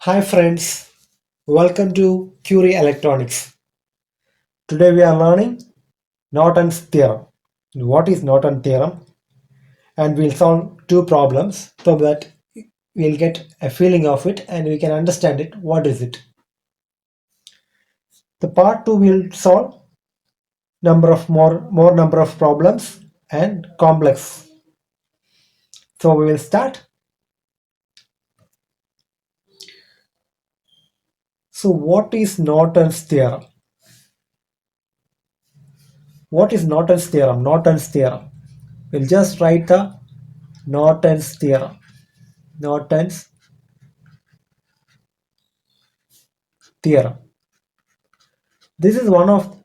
Hi friends, welcome to Curie Electronics. Today we are learning Norton's theorem. What is Norton theorem? And we'll solve two problems so that we'll get a feeling of it and we can understand it. What is it? The part two will solve more number of problems and complex. So we will start. So what is Norton's theorem? What is Norton's theorem? Norton's theorem. We'll just write the Norton's theorem. Norton's theorem. This is one of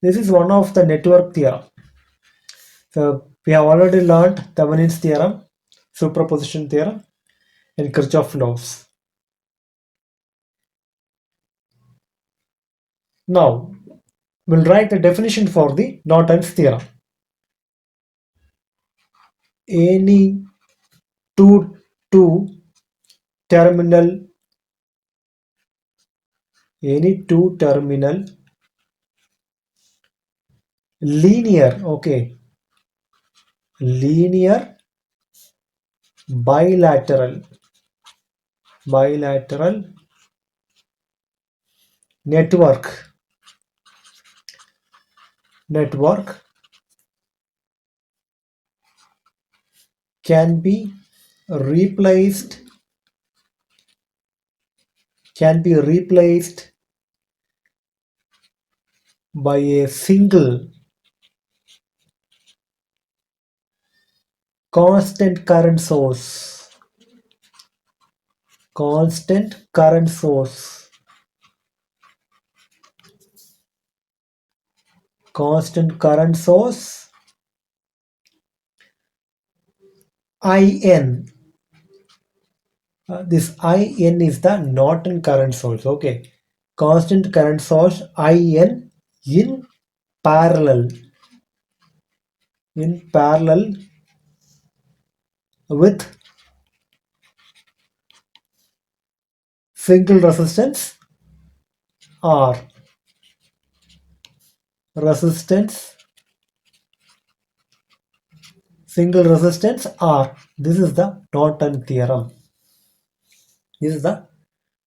the network theorem. So we have already learned Thevenin's theorem, superposition theorem, and Kirchhoff laws. Now we'll write the definition for the Norton's theorem. Any two terminal two terminal linear bilateral network can be replaced by a single constant current source. Constant current source. Constant current source IN. This IN is the Norton current source. Okay. Constant current source IN in parallel. In parallel with single resistance R. Single resistance R. This is the Norton theorem. This is the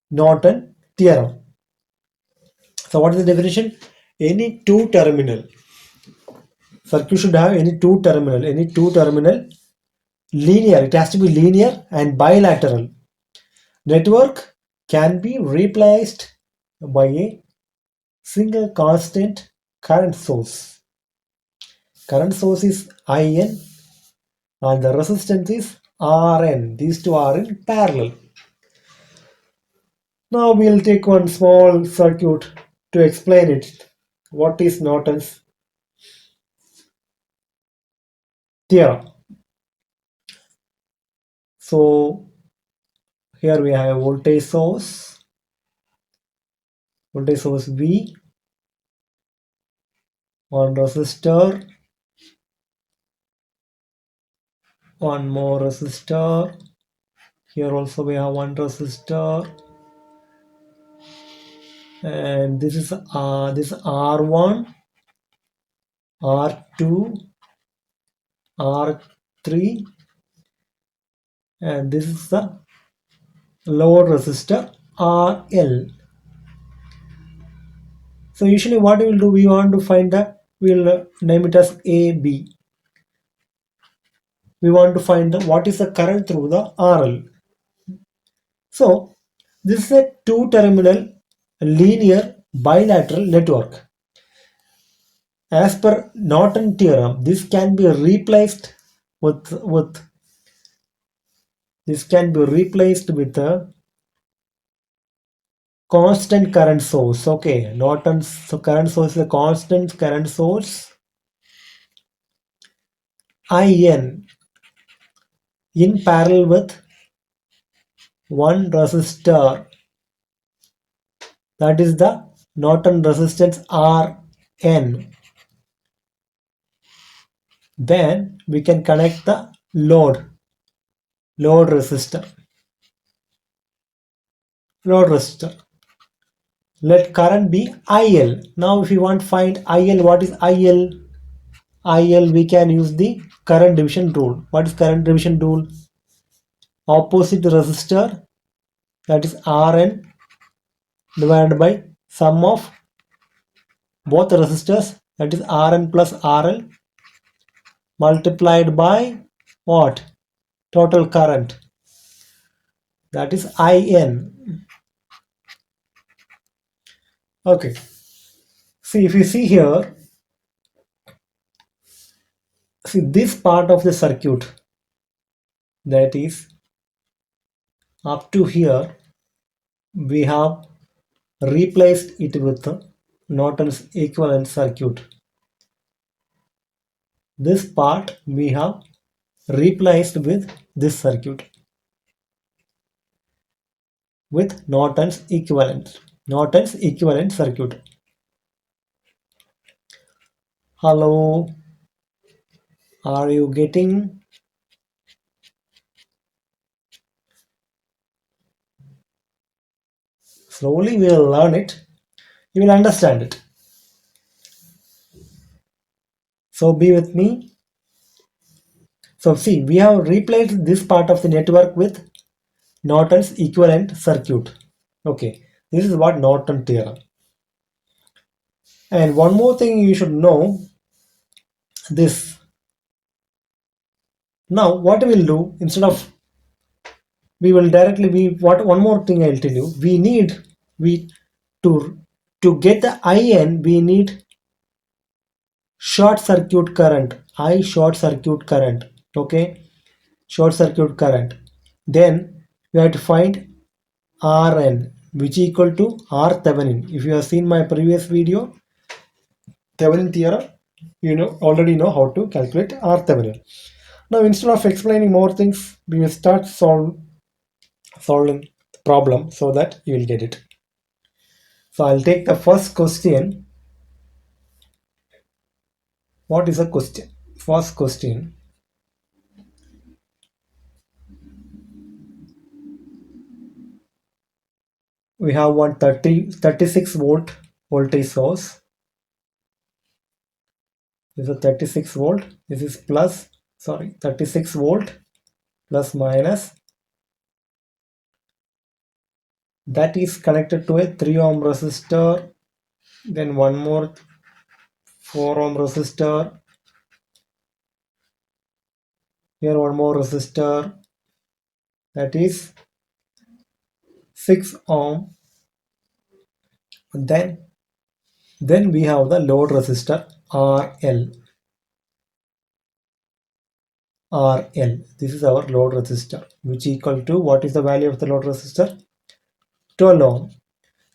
Norton theorem. So what is the definition? Any two terminal circuit should have any two terminal linear. It has to be linear and bilateral. Network can be replaced by a single constant current source. Current source is IN and the resistance is RN. These two are in parallel. Now we'll take one small circuit to explain it. What is Norton's theorem? So here we have a voltage source V, one resistor, one more resistor. Here also we have one resistor, and this is this R1, R2, R3, and this is the load resistor RL. So usually what we will do, we want to find we'll name it as AB. We want to find what is the current through the RL. So this is a two-terminal linear bilateral network. As per Norton theorem, this can be replaced with a constant current source. Okay, Norton's current source is a constant current source IN in parallel with one resistor, that is the Norton resistance RN. Then we can connect the load resistor. load resistor. Let current be IL. Now if you want to find IL, what is IL? IL, we can use the current division rule. What is current division rule? Opposite resistor, that is Rn, divided by sum of both resistors, that is Rn plus RL, multiplied by what? Total current, that is IN. Okay. See, if you see here, see this part of the circuit, that is up to here, we have replaced it with Norton's equivalent circuit. This part we have replaced with this circuit, with Norton's equivalent circuit. Hello, are you getting? Slowly we will learn it, you will understand it. So be with me. So see, we have replaced this part of the network with Norton's equivalent circuit. Okay, this is what Norton theorem. And one more thing you should know, this. Now what we will do, instead of, we will directly be, what one more thing I'll tell you, we to get the IN, we need short circuit current, I short circuit current. Okay, short circuit current. Then we have to find Rn, which equal to R Thevenin. If you have seen my previous video, Thevenin theorem, you already know how to calculate R Thevenin. Now instead of explaining more things, we will start solving the problem so that you will get it. So I'll take the first question. What is the question? First question. We have one 36 volt voltage source. This is a 36 volt. This is 36 volt plus minus. That is connected to a 3 ohm resistor. Then one more 4 ohm resistor. Here one more resistor. That is 6 ohm. And then we have the load resistor RL. This is our load resistor, which equal to, what is the value of the load resistor? 12 ohm.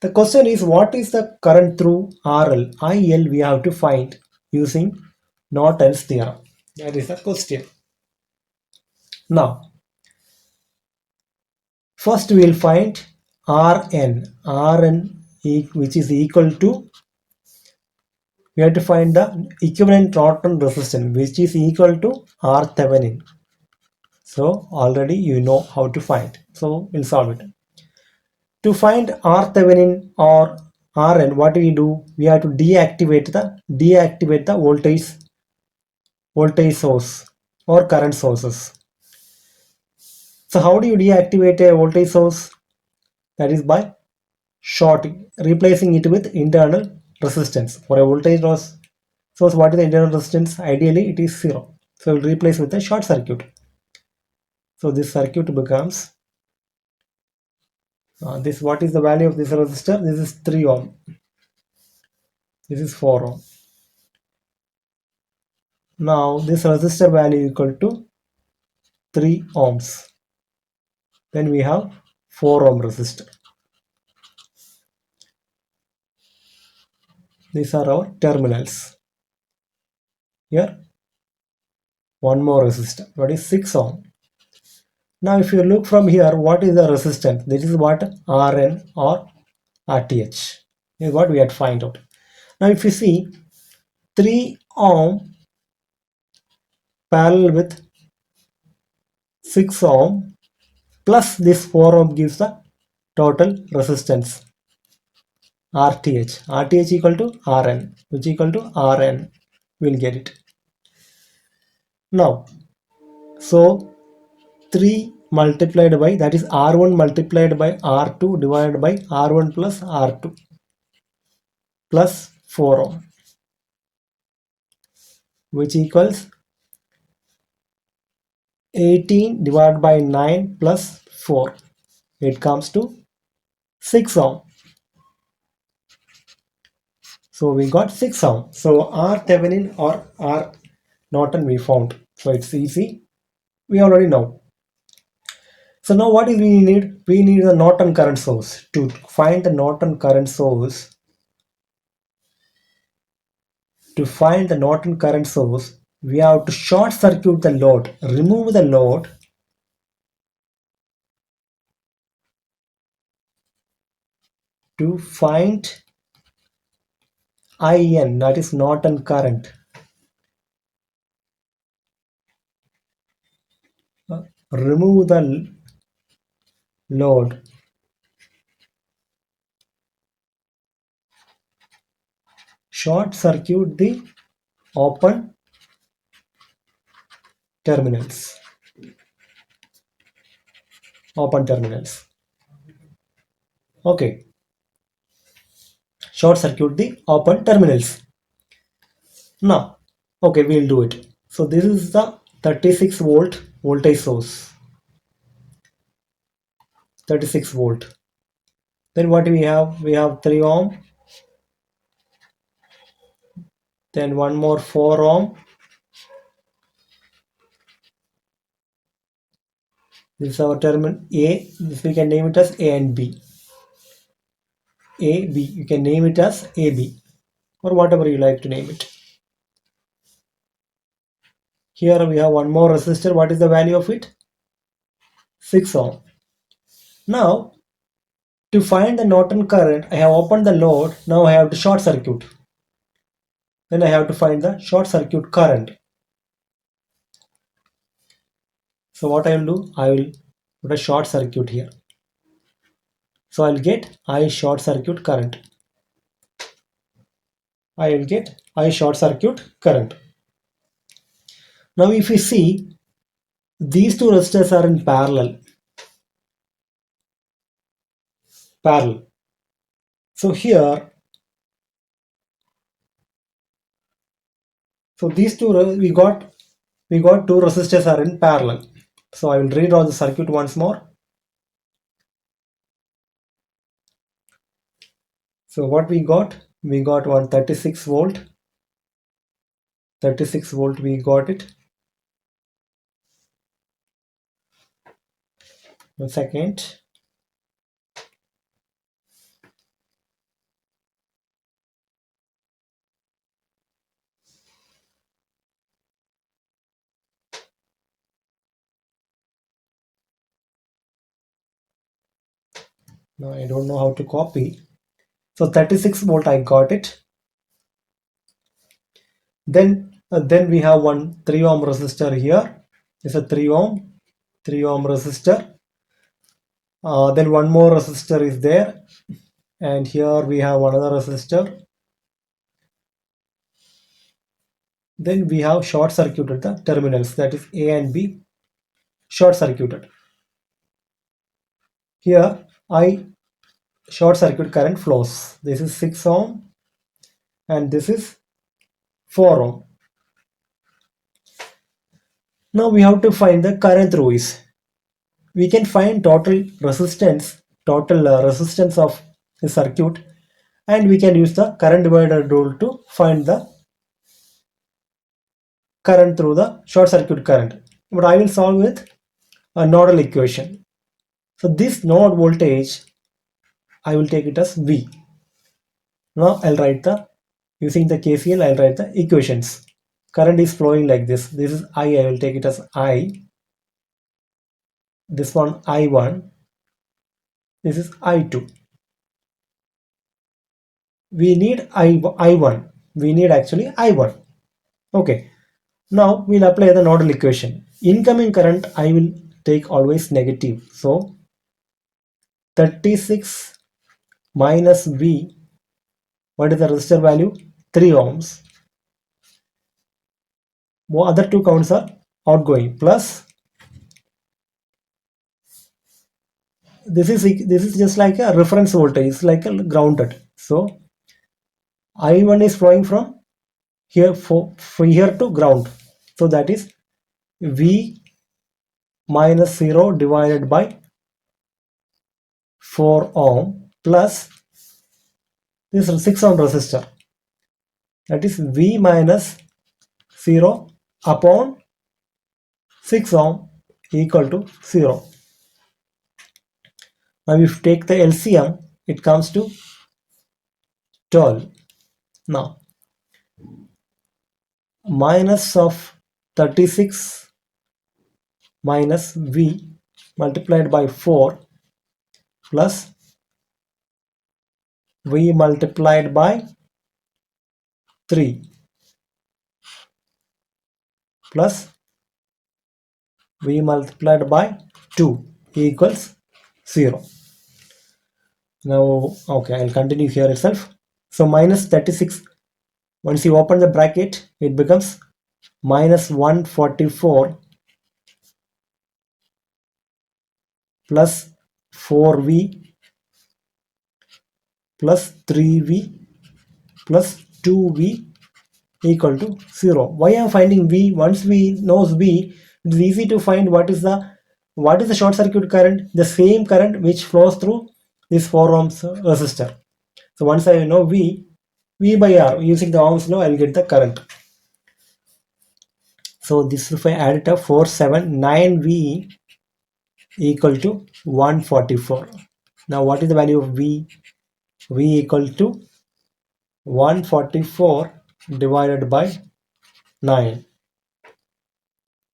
The question is, what is the current through RL? IL we have to find using Norton's theorem. That is the question. Now, first we will find Rn which is equal to, we have to find the equivalent Norton resistance, which is equal to R Thevenin. So already you know how to find. So we'll solve it. To find R Thevenin or Rn, what do we do? We have to deactivate the voltage source or current sources. So how do you deactivate a voltage source? That is by shorting, replacing it with internal resistance. For a voltage source, what is the internal resistance? Ideally it is 0. So we'll replace with a short circuit. So this circuit becomes this. What is the value of this resistor? This is 3 ohm. This is 4 ohm. Now this resistor value equal to 3 ohms. Then we have 4 ohm resistor. These are our terminals. Here one more resistor, what is 6 ohm. Now if you look from here, what is the resistance? This is what Rn or Rth is what we had to find out. Now if you see 3 ohm parallel with 6 ohm plus this 4 ohm gives the total resistance RTH. RTH equal to Rn, which equal to Rn. We'll get it. Now, so 3 multiplied by, that is R1 multiplied by R2 divided by R1 plus R2 plus 4 ohm, which equals 18 divided by 9 plus 4. It comes to 6 ohm. So we got 6 ohm. So R Thevenin or R Norton we found. So it's easy. We already know. So now what is we need? We need the Norton current source. To find the Norton current source, we have to short circuit the load, remove the load, to find IN, that is Norton current. Remove the load. Short circuit the open terminals. Okay. Short circuit the open terminals. Now, okay, we'll do it. So this is the 36 volt voltage source. 36 volt. Then what do we have? We have 3 ohm. Then one more 4 ohm. This is our terminal A. This we can name it as A and B. A, B. You can name it as AB or whatever you like to name it. Here we have one more resistor. What is the value of it? 6 ohm. Now, to find the Norton current, I have opened the load. Now I have to short circuit. Then I have to find the short circuit current. So what I will do? I will put a short circuit here. So I'll get I short circuit current. I will get I short circuit current. Now if you see, these two resistors are in parallel. So here, so these two we got two resistors are in parallel. So I will redraw the circuit once more. So what we got? We got one 36 volt. 36 volt we got it. One second. Now I don't know how to copy. So 36 volt I got it. Then we have one 3 ohm resistor here. It's a 3 ohm resistor. Then one more resistor is there, and here we have another resistor. Then we have short circuited the terminals, that is A and B short circuited. Here I short circuit current flows. This is 6 ohm and this is 4 ohm. Now we have to find the current through is. We can find total resistance of the circuit, and we can use the current divider rule to find the current through the short circuit current. But I will solve with a nodal equation. So this node voltage, I will take it as V. Now I'll write using the KCL, I'll write the equations. Current is flowing like this. This is I will take it as I. This one I1. This is I2. We need I1. We need actually I1. Okay. Now we'll apply the nodal equation. Incoming current I will take always negative. So 36 minus V. What is the resistor value? 3 ohms. Other two counts are outgoing. Plus this is just like a reference voltage. It's like a grounded. So I1 is flowing from from here to ground. So that is V minus 0 divided by 4 ohm plus this 6 ohm resistor. That is V minus 0 upon 6 ohm equal to 0. Now if you take the LCM, it comes to 12. Now minus of 36 minus V multiplied by 4 plus V multiplied by 3 plus V multiplied by 2 equals 0. Now, okay, I'll continue here itself. So minus 36, once you open the bracket, it becomes minus 144 plus 4V plus 3V plus 2V equal to 0. Why I am finding V? Once we know V, it is easy to find what is the short circuit current, the same current which flows through this 4 ohms resistor. So once I know V by R, using the Ohm's law, I'll get the current. So this, if I add it up, 479V equal to 144. Now what is the value of V? V equal to 144 divided by 9.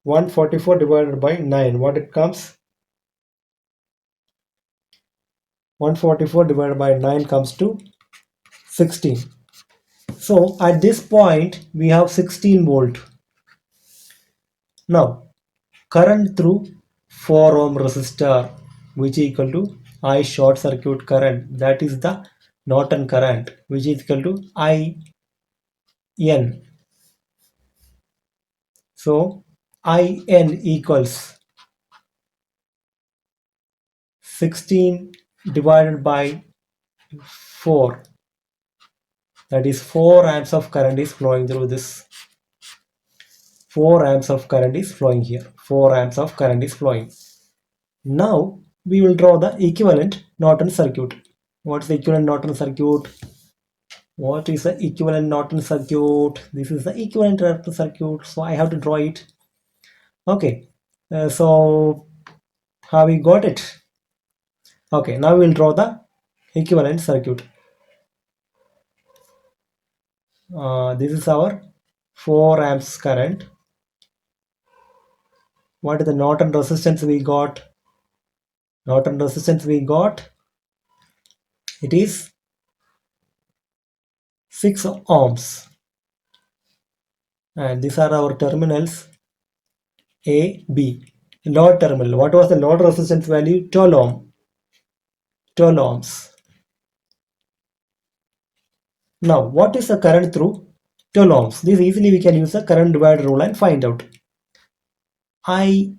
144 divided by 9, what it comes? 144 divided by 9 comes to 16. So at this point we have 16 volt. Now current through 4 ohm resistor, which is equal to I short circuit current, that is the Norton current, which is equal to IN. So IN equals 16 divided by 4, that is 4 amps of current is flowing through this. 4 amps of current is flowing here. 4 amps of current is flowing. Now we will draw the equivalent Norton circuit. What's the equivalent Norton circuit? What is the equivalent Norton circuit? This is the equivalent Norton circuit, so I have to draw it. Okay, so have we got it? Okay, now we'll draw the equivalent circuit. This is our 4 amps current. What is the Norton resistance we got? Norton resistance we got, it is 6 ohms. And these are our terminals A, B. Load terminal. What was the load resistance value? 12 ohm. 12 ohms. Now, what is the current through 12 ohms? This easily we can use the current divider rule and find out. I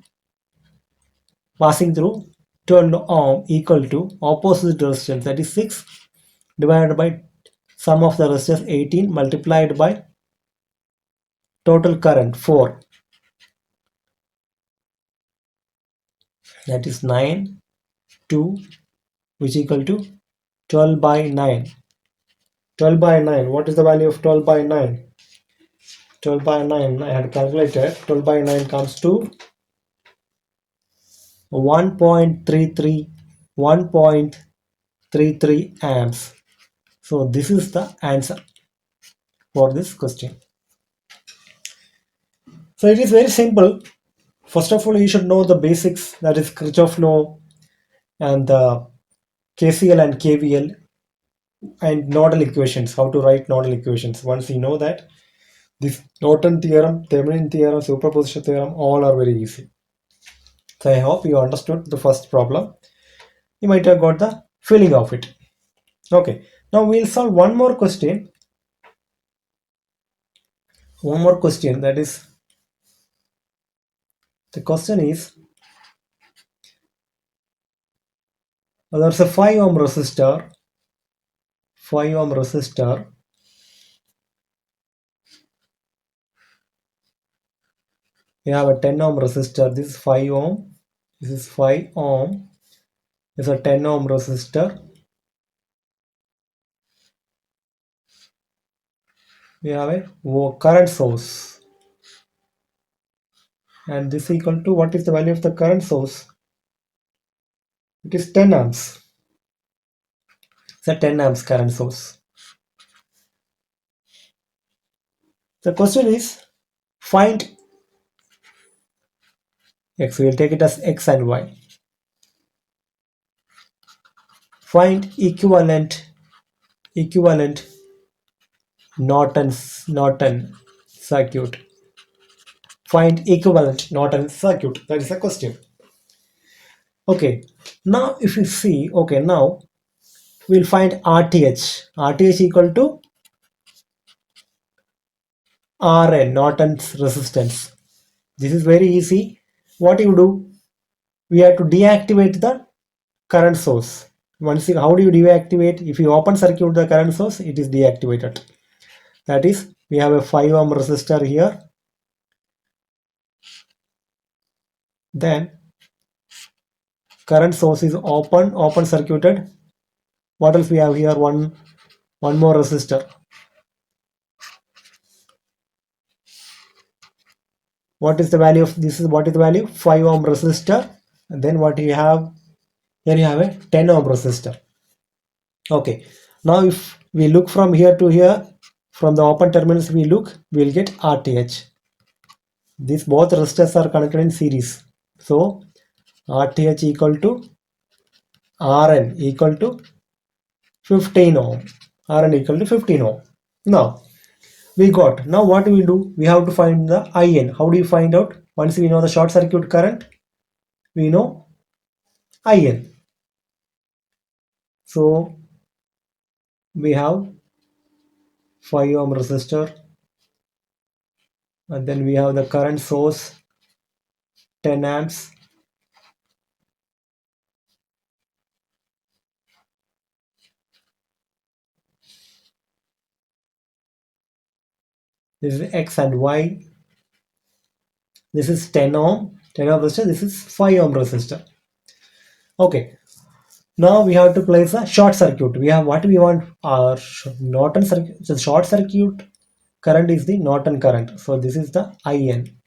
passing through 12 ohm equal to opposite resistance, that is 6 divided by sum of the resistors 18 multiplied by total current 4. That is 9, 2, which equal to 12 by 9. 12 by 9. What is the value of 12 by 9? 12 by 9, I had calculated. 12 by 9 comes to 1.33 1.33 amps. So this is the answer for this question. So it is very simple. First of all, you should know the basics, that is Kirchhoff law and the KCL and KVL and nodal equations, how to write nodal equations. Once you know that, this Norton theorem, Thevenin theorem, superposition theorem, all are very easy. So I hope you understood the first problem. you might have got the feeling of it. Okay, now we'll solve one more question. One more question, that is, the question is, there's a 5 ohm resistor, 5 ohm resistor. We have a 10 ohm resistor. This is 5 ohm. This is 5 ohm. This is a 10 ohm resistor. We have a current source. And this is equal to, what is the value of the current source? It is 10 amps. It's a 10 amps current source. The question is, find x. We will take it as x and y. Find equivalent Norton circuit. Find equivalent Norton circuit. That is the question. Okay. Now if you see, okay, now we'll find RTH. RTH equal to RN, Norton's resistance. This is very easy. What you do? We have to deactivate the current source. Once how do you deactivate? If you open circuit the current source, it is deactivated. That is, we have a 5 ohm resistor here. Then current source is open circuited. What else we have here? One more resistor. What is the value of this? Is what is the value? 5 ohm resistor. And then what you have here? You have a 10 ohm resistor. Okay. Now if we look from here to here, from the open terminals we look, we'll get RTH. These both resistors are connected in series. So RTH equal to RN equal to 15 ohm. RN equal to 15 ohm. Now we got. Now what do we do? We have to find the IN. How do you find out? Once we know the short circuit current, we know IN. So we have 5 ohm resistor, and then we have the current source 10 amps. This is X and Y. This is 10 ohm resistor. This is 5 ohm resistor. Okay. Now we have to place a short circuit. We have what we want. Our Norton circuit. So short circuit current is the Norton current. So this is the IN,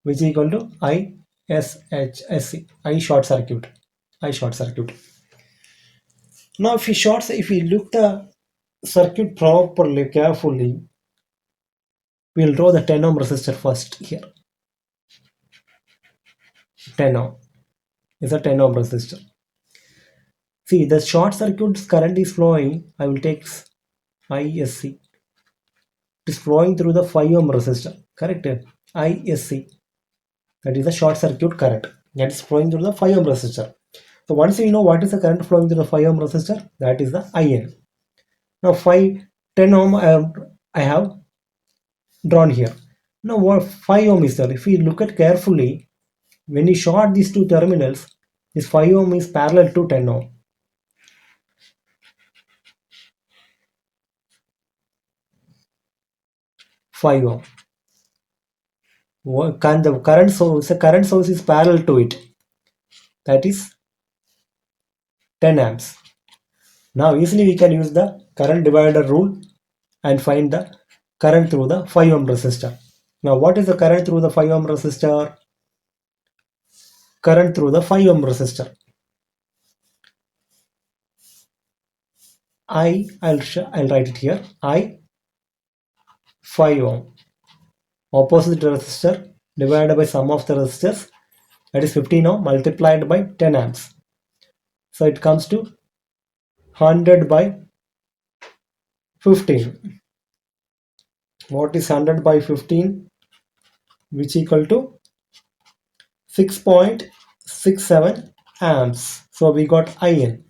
which is equal to ISHSC. I short circuit. I short circuit. Now if we look the circuit properly, carefully, we'll draw the 10 ohm resistor first here. 10 ohm is a 10 ohm resistor. See, the short circuit current is flowing. I will take ISC. It is flowing through the 5 ohm resistor. Correct? ISC. That is the short circuit current. That is flowing through the 5 ohm resistor. So once we know what is the current flowing through the 5 ohm resistor, that is the IN. Now 10 ohm I have drawn here. Now what 5 ohm is there? If we look at carefully, when you short these two terminals, this 5 ohm is parallel to 10 ohm. Five ohm. The current source is parallel to it. That is 10 amps. Now easily we can use the current divider rule and find the current through the 5 ohm resistor. Now what is the current through the 5 ohm resistor? Current through the 5 ohm resistor. I'll write it here. I 5 ohm. Opposite resistor divided by sum of the resistors, that is 15 ohm multiplied by 10 amps. So it comes to 100 by 15. What is 100 by 15? Which equal to 6.67 amps. So we got IN.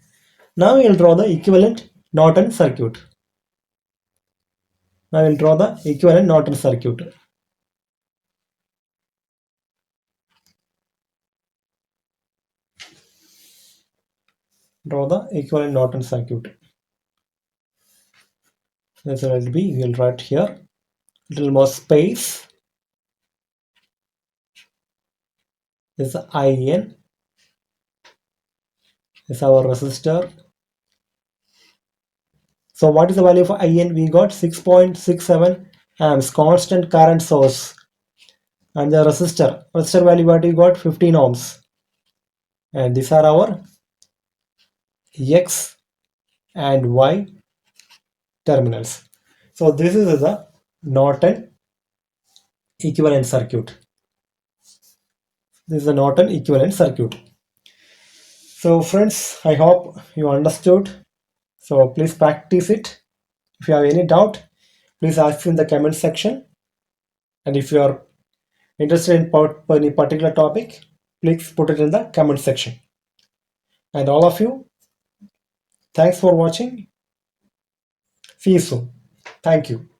Now we'll draw the equivalent Norton circuit. Now we'll draw the equivalent Norton circuit. Draw the equivalent Norton circuit. This will be, we'll write here, little more space. This is IN. This is our resistor. So what is the value for IN? We got 6.67 amps, constant current source. And the resistor value what we got 15 ohms. And these are our X and Y terminals. So this is the Norton equivalent circuit. This is the Norton equivalent circuit. So friends, I hope you understood. So please practice it. If you have any doubt, please ask in the comment section. And if you are interested in any particular topic, please put it in the comment section. And all of you, thanks for watching. See you soon. Thank you.